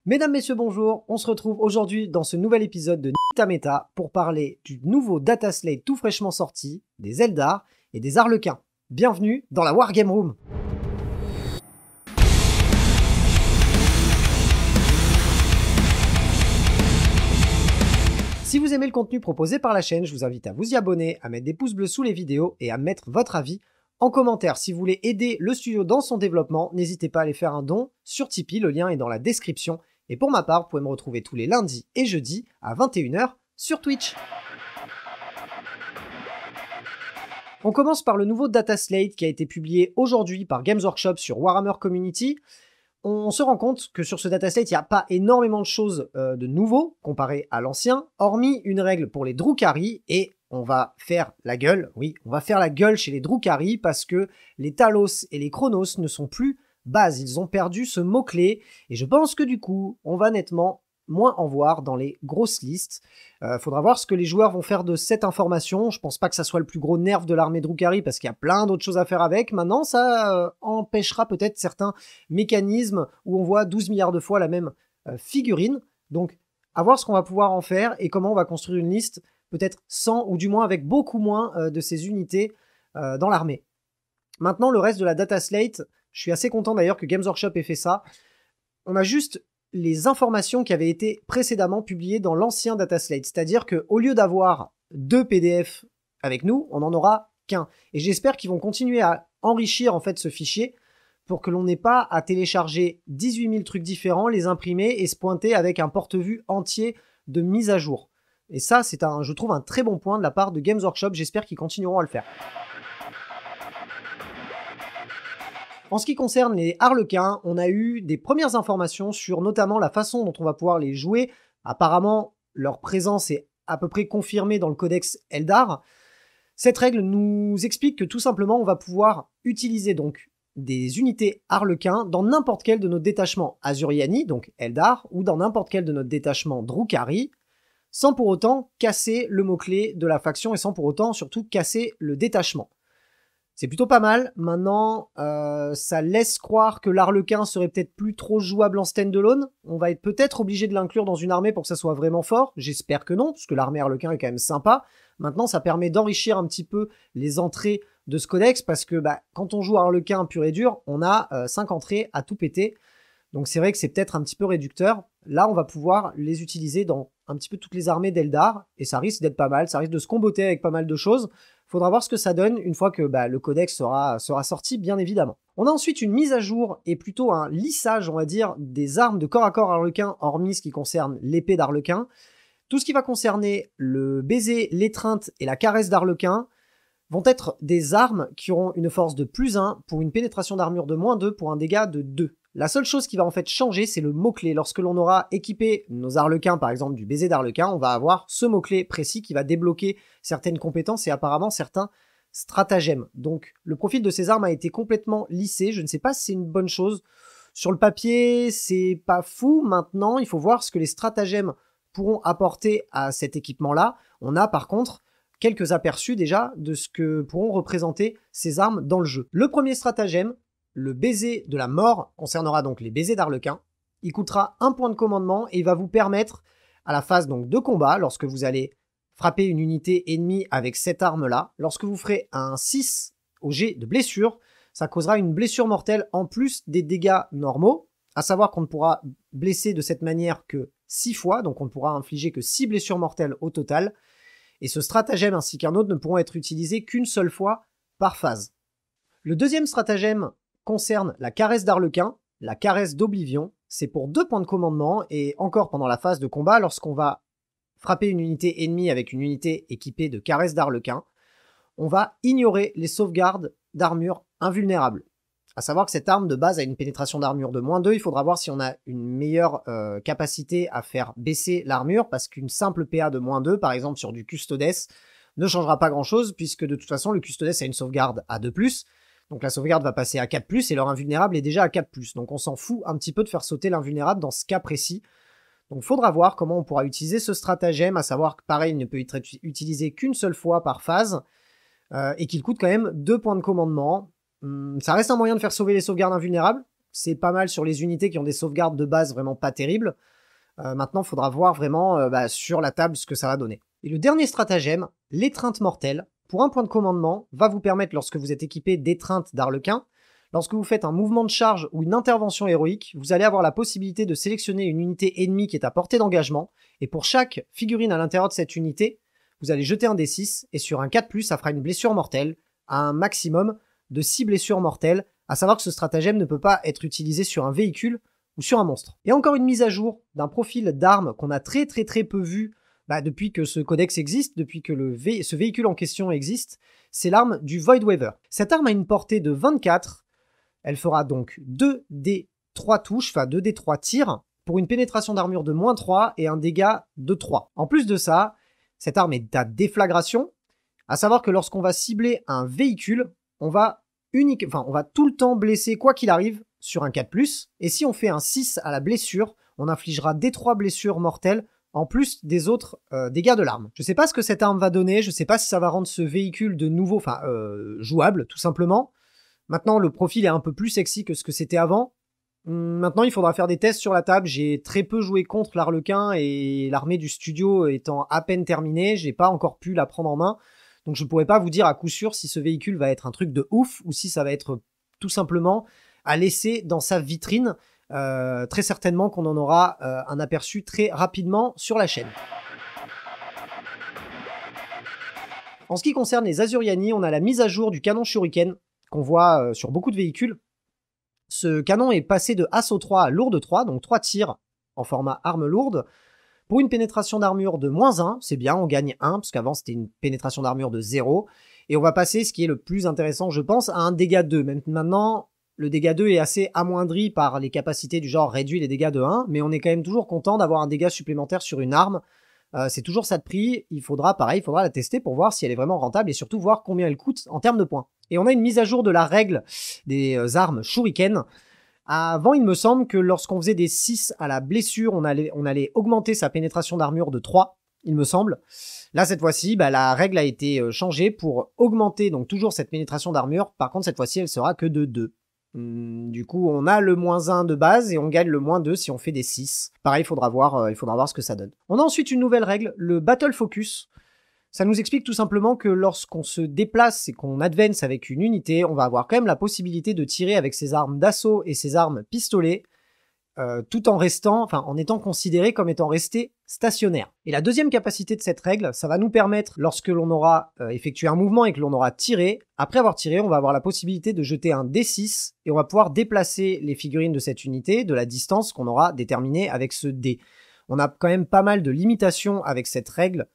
Mesdames, messieurs, bonjour, on se retrouve aujourd'hui dans ce nouvel épisode de Nique ta méta pour parler du nouveau Data Slate tout fraîchement sorti, des Eldar et des Arlequins. Bienvenue dans la Wargame Room. Si vous aimez le contenu proposé par la chaîne, je vous invite à vous y abonner, à mettre des pouces bleus sous les vidéos et à mettre votre avis en commentaire. Si vous voulez aider le studio dans son développement, n'hésitez pas à aller faire un don sur Tipeee, le lien est dans la description. Et pour ma part, vous pouvez me retrouver tous les lundis et jeudis à 21 h sur Twitch. On commence par le nouveau Data Slate qui a été publié aujourd'hui par Games Workshop sur Warhammer Community. On se rend compte que sur ce Data Slate, il n'y a pas énormément de choses de nouveau comparé à l'ancien, hormis une règle pour les Drukhari, et on va faire la gueule, oui, on va faire la gueule chez les Drukhari parce que les Talos et les Chronos ne sont plus base, ils ont perdu ce mot-clé, et je pense que du coup, on va nettement moins en voir dans les grosses listes. Faudra voir ce que les joueurs vont faire de cette information. Je pense pas que ça soit le plus gros nerf de l'armée Drukhari, parce qu'il y a plein d'autres choses à faire avec. Maintenant, ça empêchera peut-être certains mécanismes où on voit 12 milliards de fois la même figurine. Donc, à voir ce qu'on va pouvoir en faire, et comment on va construire une liste, peut-être sans, ou du moins avec beaucoup moins de ces unités dans l'armée. Maintenant, le reste de la Data Slate, je suis assez content d'ailleurs que Games Workshop ait fait ça. On a juste les informations qui avaient été précédemment publiées dans l'ancien Data Slate. C'est-à-dire qu'au lieu d'avoir 2 PDF avec nous, on n'en aura qu'un. Et j'espère qu'ils vont continuer à enrichir en fait ce fichier pour que l'on n'ait pas à télécharger 18 000 trucs différents, les imprimer et se pointer avec un porte-vue entier de mise à jour. Et ça, c'est je trouve un très bon point de la part de Games Workshop. J'espère qu'ils continueront à le faire. En ce qui concerne les Harlequins, on a eu des premières informations sur notamment la façon dont on va pouvoir les jouer. Apparemment, leur présence est à peu près confirmée dans le codex Eldar. Cette règle nous explique que tout simplement, on va pouvoir utiliser donc des unités Harlequins dans n'importe quel de nos détachements Azuriani, donc Eldar, ou dans n'importe quel de notre détachement Drukhari, sans pour autant casser le mot-clé de la faction et sans pour autant surtout casser le détachement. C'est plutôt pas mal. Maintenant, ça laisse croire que l'Arlequin serait peut-être plus trop jouable en stand-alone. On va être peut-être obligé de l'inclure dans une armée pour que ça soit vraiment fort. J'espère que non, parce que l'armée Arlequin est quand même sympa. Maintenant, ça permet d'enrichir un petit peu les entrées de ce codex, parce que quand on joue Arlequin pur et dur, on a 5 entrées à tout péter. Donc c'est vrai que c'est peut-être un petit peu réducteur. Là, on va pouvoir les utiliser dans un petit peu toutes les armées d'Eldar, et ça risque d'être pas mal, ça risque de se comboter avec pas mal de choses. Faudra voir ce que ça donne une fois que le codex sera sorti, bien évidemment. On a ensuite une mise à jour et plutôt un lissage, on va dire, des armes de corps à corps Arlequin, hormis ce qui concerne l'épée d'Arlequin. Tout ce qui va concerner le baiser, l'étreinte et la caresse d'Arlequin vont être des armes qui auront une force de +1 pour une pénétration d'armure de -2 pour un dégât de 2. La seule chose qui va en fait changer, c'est le mot-clé. Lorsque l'on aura équipé nos Arlequins, par exemple du baiser d'Arlequin, on va avoir ce mot-clé précis qui va débloquer certaines compétences et apparemment certains stratagèmes. Donc le profil de ces armes a été complètement lissé. Je ne sais pas si c'est une bonne chose. Sur le papier, c'est pas fou. Maintenant, il faut voir ce que les stratagèmes pourront apporter à cet équipement-là. On a par contre quelques aperçus déjà de ce que pourront représenter ces armes dans le jeu. Le premier stratagème, le baiser de la mort, concernera donc les baisers d'Arlequin. Il coûtera 1 point de commandement et il va vous permettre, à la phase donc de combat, lorsque vous allez frapper une unité ennemie avec cette arme-là, lorsque vous ferez un 6 au jet de blessure, ça causera une blessure mortelle en plus des dégâts normaux, à savoir qu'on ne pourra blesser de cette manière que 6 fois, donc on ne pourra infliger que 6 blessures mortelles au total, et ce stratagème ainsi qu'un autre ne pourront être utilisés qu'une seule fois par phase. Le deuxième stratagème concerne la caresse d'Arlequin, la caresse d'Oblivion. C'est pour 2 points de commandement et encore pendant la phase de combat, lorsqu'on va frapper une unité ennemie avec une unité équipée de caresse d'Arlequin, on va ignorer les sauvegardes d'armure invulnérables. À savoir que cette arme de base a une pénétration d'armure de -2, il faudra voir si on a une meilleure capacité à faire baisser l'armure, parce qu'une simple PA de -2, par exemple sur du Custodes, ne changera pas grand chose, puisque de toute façon le Custodes a une sauvegarde à 2+, donc la sauvegarde va passer à 4+, et leur invulnérable est déjà à 4+, donc on s'en fout un petit peu de faire sauter l'invulnérable dans ce cas précis. Donc il faudra voir comment on pourra utiliser ce stratagème, à savoir que pareil, il ne peut être utilisé qu'une seule fois par phase, et qu'il coûte quand même 2 points de commandement. Ça reste un moyen de faire sauver les sauvegardes invulnérables, c'est pas mal sur les unités qui ont des sauvegardes de base vraiment pas terribles. Maintenant, il faudra voir vraiment sur la table ce que ça va donner. Et le dernier stratagème, l'étreinte mortelle, pour un point de commandement, va vous permettre, lorsque vous êtes équipé d'étreinte d'Arlequin, lorsque vous faites un mouvement de charge ou une intervention héroïque, vous allez avoir la possibilité de sélectionner une unité ennemie qui est à portée d'engagement, et pour chaque figurine à l'intérieur de cette unité, vous allez jeter un D6, et sur un 4+, ça fera une blessure mortelle, à un maximum de 6 blessures mortelles, à savoir que ce stratagème ne peut pas être utilisé sur un véhicule ou sur un monstre. Et encore une mise à jour d'un profil d'arme qu'on a très peu vu depuis que ce codex existe, depuis que ce véhicule en question existe, c'est l'arme du Voidweaver. Cette arme a une portée de 24, elle fera donc 2d3 touches, enfin 2d3 tirs, pour une pénétration d'armure de -3 et un dégât de 3. En plus de ça, cette arme est à déflagration, à savoir que lorsqu'on va cibler un véhicule, on va tout le temps blesser quoi qu'il arrive sur un 4+, et si on fait un 6 à la blessure, on infligera d3 blessures mortelles en plus des autres dégâts de l'arme. Je sais pas ce que cette arme va donner, je sais pas si ça va rendre ce véhicule de nouveau, jouable, tout simplement. Maintenant, le profil est un peu plus sexy que ce que c'était avant. Maintenant, il faudra faire des tests sur la table. J'ai très peu joué contre l'Arlequin et l'armée du studio étant à peine terminée, j'ai pas encore pu la prendre en main. Donc je pourrais pas vous dire à coup sûr si ce véhicule va être un truc de ouf ou si ça va être tout simplement à laisser dans sa vitrine. Très certainement qu'on en aura un aperçu très rapidement sur la chaîne. En ce qui concerne les Azuriani, on a la mise à jour du canon Shuriken qu'on voit sur beaucoup de véhicules. Ce canon est passé de Assaut 3 à Lourde 3, donc 3 tirs en format arme lourde. Pour une pénétration d'armure de -1, c'est bien, on gagne 1, parce qu'avant c'était une pénétration d'armure de 0. Et on va passer, ce qui est le plus intéressant je pense, à un dégât 2. Même maintenant, le dégât 2 est assez amoindri par les capacités du genre réduit les dégâts de 1, mais on est quand même toujours content d'avoir un dégât supplémentaire sur une arme. C'est toujours ça de prix, il faudra la tester pour voir si elle est vraiment rentable et surtout voir combien elle coûte en termes de points. Et on a une mise à jour de la règle des armes Shuriken. Avant, il me semble que lorsqu'on faisait des 6 à la blessure, on allait augmenter sa pénétration d'armure de 3, il me semble. Là, cette fois-ci, la règle a été changée pour augmenter donc toujours cette pénétration d'armure. Par contre, cette fois-ci, elle sera que de 2. Du coup, on a le -1 de base et on gagne le -2 si on fait des 6. Pareil, il faudra voir ce que ça donne. On a ensuite une nouvelle règle, le Battle Focus. Ça nous explique tout simplement que lorsqu'on se déplace et qu'on advance avec une unité, on va avoir quand même la possibilité de tirer avec ses armes d'assaut et ses armes pistolet, tout en étant considéré comme étant resté stationnaire. Et la deuxième capacité de cette règle, ça va nous permettre, lorsque l'on aura effectué un mouvement et que l'on aura tiré, après avoir tiré, on va avoir la possibilité de jeter un D6 et on va pouvoir déplacer les figurines de cette unité de la distance qu'on aura déterminée avec ce dé. On a quand même pas mal de limitations avec cette règle.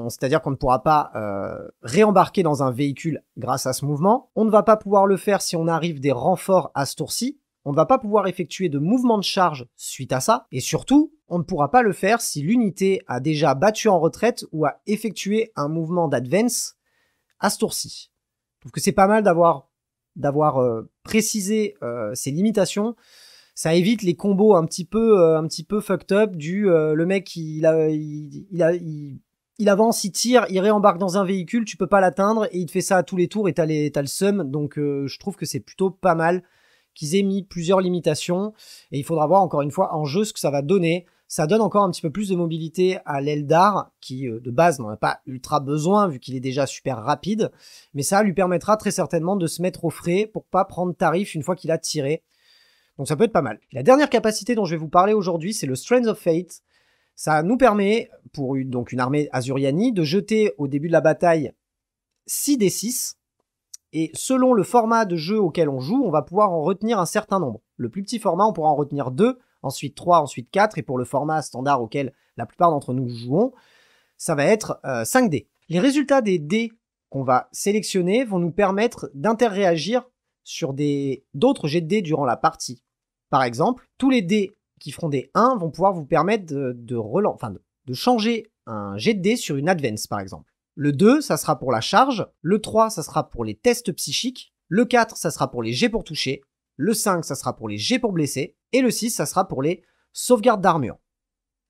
C'est-à-dire qu'on ne pourra pas réembarquer dans un véhicule grâce à ce mouvement. On ne va pas pouvoir le faire si on arrive des renforts à ce tour-ci. On ne va pas pouvoir effectuer de mouvement de charge suite à ça. Et surtout, on ne pourra pas le faire si l'unité a déjà battu en retraite ou a effectué un mouvement d'advance à ce tour-ci. Je trouve que c'est pas mal d'avoir précisé ces limitations. Ça évite les combos un petit peu fucked up le mec il avance, il tire, il réembarque dans un véhicule, tu peux pas l'atteindre et il te fait ça à tous les tours et t'as le seum. Donc je trouve que c'est plutôt pas mal qu'ils aient mis plusieurs limitations et il faudra voir encore une fois en jeu ce que ça va donner. Ça donne encore un petit peu plus de mobilité à l'Eldar qui de base n'en a pas ultra besoin vu qu'il est déjà super rapide, mais ça lui permettra très certainement de se mettre au frais pour pas prendre tarif une fois qu'il a tiré. Donc ça peut être pas mal. La dernière capacité dont je vais vous parler aujourd'hui, c'est le Strands of Fate. Ça nous permet, pour une armée Azuriani, de jeter au début de la bataille 6d6, et selon le format de jeu auquel on joue, on va pouvoir en retenir un certain nombre. Le plus petit format, on pourra en retenir 2, ensuite 3, ensuite 4, et pour le format standard auquel la plupart d'entre nous jouons, ça va être 5D. Les résultats des dés qu'on va sélectionner vont nous permettre d'interréagir sur d'autres jets de dés durant la partie. Par exemple, tous les dés qui feront des 1 vont pouvoir vous permettre de changer un jet de dés sur une advance par exemple. Le 2, ça sera pour la charge, le 3, ça sera pour les tests psychiques, le 4, ça sera pour les jets pour toucher, le 5, ça sera pour les jets pour blesser, et le 6, ça sera pour les sauvegardes d'armure.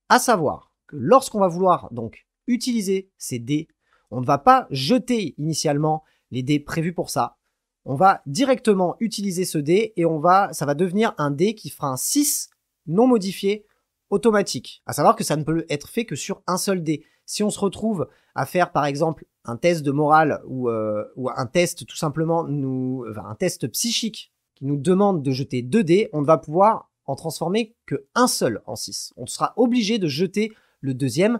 À savoir que lorsqu'on va vouloir donc utiliser ces dés, on ne va pas jeter initialement les dés prévus pour ça, on va directement utiliser ce dé et ça va devenir un dé qui fera un 6 non modifié automatique. À savoir que ça ne peut être fait que sur un seul dé. Si on se retrouve à faire par exemple un test de morale ou un test tout simplement, un test psychique qui nous demande de jeter 2 dés, on ne va pouvoir en transformer que un seul en 6. On sera obligé de jeter le deuxième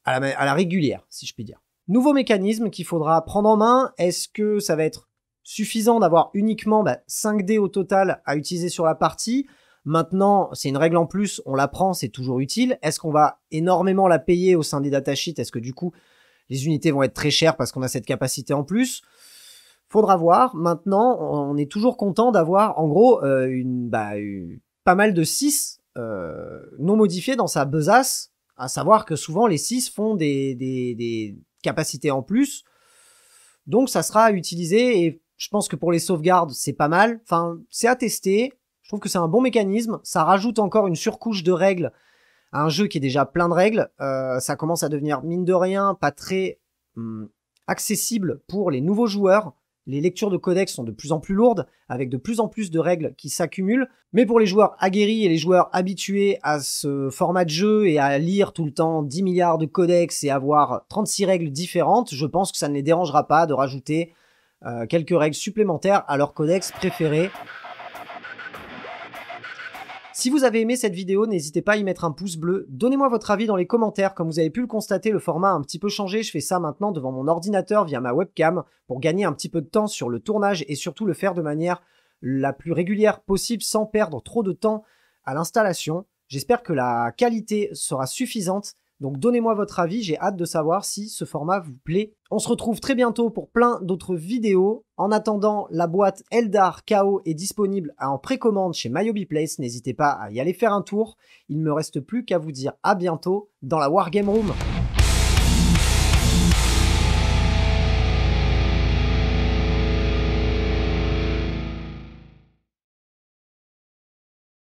à la régulière, si je puis dire. Nouveau mécanisme qu'il faudra prendre en main, est-ce que ça va être suffisant d'avoir uniquement 5 dés au total à utiliser sur la partie? Maintenant, c'est une règle en plus, on la prend, c'est toujours utile. Est-ce qu'on va énormément la payer au sein des datasheets? Est-ce que du coup, les unités vont être très chères parce qu'on a cette capacité en plus? Faudra voir. Maintenant, on est toujours content d'avoir, en gros, pas mal de 6 non modifiés dans sa besace, à savoir que souvent, les 6 font des capacités en plus. Donc, ça sera utilisé et je pense que pour les sauvegardes, c'est pas mal. Enfin, c'est à tester. Je trouve que c'est un bon mécanisme. Ça rajoute encore une surcouche de règles à un jeu qui est déjà plein de règles. Ça commence à devenir, mine de rien, pas très accessible pour les nouveaux joueurs. Les lectures de codex sont de plus en plus lourdes, avec de plus en plus de règles qui s'accumulent. Mais pour les joueurs aguerris et les joueurs habitués à ce format de jeu et à lire tout le temps 10 milliards de codex et avoir 36 règles différentes, je pense que ça ne les dérangera pas de rajouter quelques règles supplémentaires à leur codex préféré. Si vous avez aimé cette vidéo, n'hésitez pas à y mettre un pouce bleu. Donnez-moi votre avis dans les commentaires. Comme vous avez pu le constater, le format a un petit peu changé. Je fais ça maintenant devant mon ordinateur via ma webcam pour gagner un petit peu de temps sur le tournage et surtout le faire de manière la plus régulière possible sans perdre trop de temps à l'installation. J'espère que la qualité sera suffisante. Donc donnez-moi votre avis, j'ai hâte de savoir si ce format vous plaît. On se retrouve très bientôt pour plein d'autres vidéos. En attendant, la boîte Eldar KO est disponible en précommande chez MyHobbyPlace. N'hésitez pas à y aller faire un tour. Il ne me reste plus qu'à vous dire à bientôt dans la Wargame Room.